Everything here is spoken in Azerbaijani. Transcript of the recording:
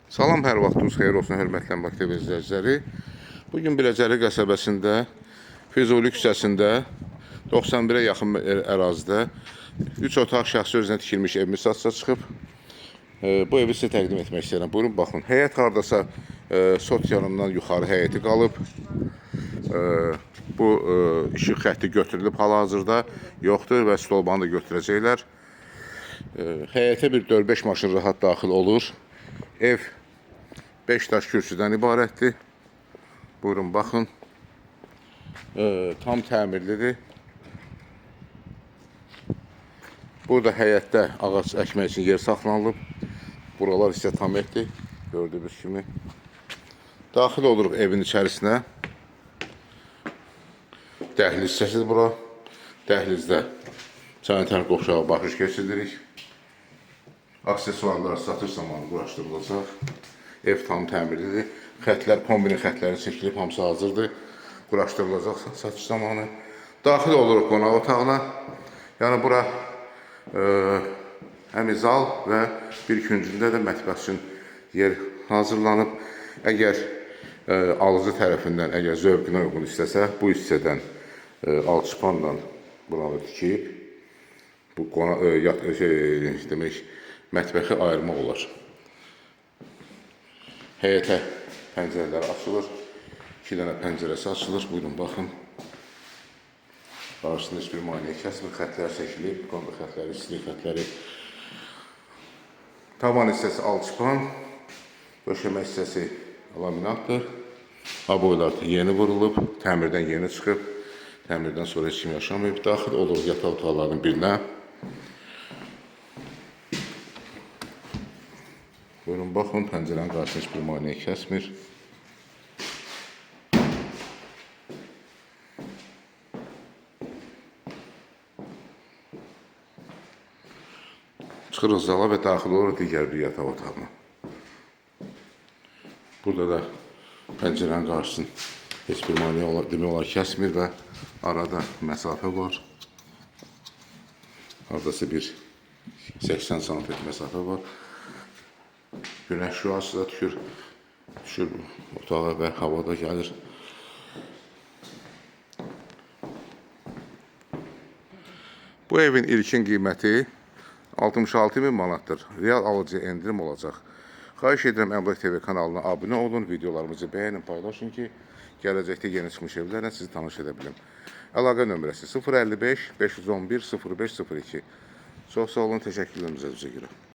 Salam, hər vaxtınız xeyir olsun, hörmətli Əmlak TV izləyiciləri. Bugün Biləcəri qəsəbəsində, Füzuli küçəsində 91-ə yaxın ərazidə 3 otaq şəxsi özünə tikilmiş evimiz satışa çıxıb. Bu evi sizə təqdim etmək istəyirəm. Buyurun, baxın. Həyət hardasa sot yanından yuxarı həyəti qalıb. Bu işıq xətti götürülüb hal-hazırda yoxdur və stolbanı da götürəcəklər. Həyətə bir 4-5 maşın rahat daxil olur. Ev 5 daş kürsüdən ibarətdir. Buyurun, baxın. Tam təmirlidir. Burada həyətdə ağac əkmək üçün yer saxlanılıb. Buralar isə tam etdi, gördüyünüz kimi. Daxil oluruq evin içərisinə. Dəhliz hissəsidir bura. Dəhlizdə sanitar qovşağa baxış keçiririk. Aksesuarlar satış zamanı quraşdırılacaq. Ev tam təmirlidir. Xətlər, kombinin xətləri çəkilib, hamısı hazırdır. Quraşdırılacaq satış zamanı. Daxil oluruq qonaq otağına. Yəni bura həm zal və bir küncündə də mətbəx üçün yer hazırlanıb. Əgər alıcı tərəfindən, əgər zövqünə uyğun istəsə, bu hissədən alçıpanla buranı tikib, bu demək, mətbəxi ayırmaq olar. Həyətə pəncərələr açılır. 2 dənə pəncərəsi açılır. Buyurun, baxın. Qarşısında heç bir maneə kəsmir. Xətlər çəkilib. Qonda xətləri, istilik xətləri. Tavan hissəsi alçıpan. Döşəmə hissəsi laminatdır. Aboylar yeni vurulub. Təmirdən yeni çıxıb. Təmirdən sonra heç kim yaşamayıb. Daxil olur yataq otaqlarının birinə. Buyurun, baxın, pəncərənin qarşısında heç bir maneə kəsmir. Çıxırıq zala və daxil olur digər bir yataq otağına. Burada da pəncərənin qarşısında heç bir maneə demək olar kəsmir və arada məsafə var. Haradasa bir 80 sm məsafə var. Günəş şüası da düşür otağa və havada gəlir. Bu evin ilkin qiyməti 66.000 manatdır. Real alıcı endirim olacaq. Xahiş edirəm Əmlak TV kanalına abunə olun, videolarımızı bəyənin, paylaşın ki, gələcəkdə yeni çıxmış evlərlə sizi tanış edə bilim. Əlaqə nömrəsi 055 511 0502. Çox sağ olun, təşəkkürlərimizi üzə görə.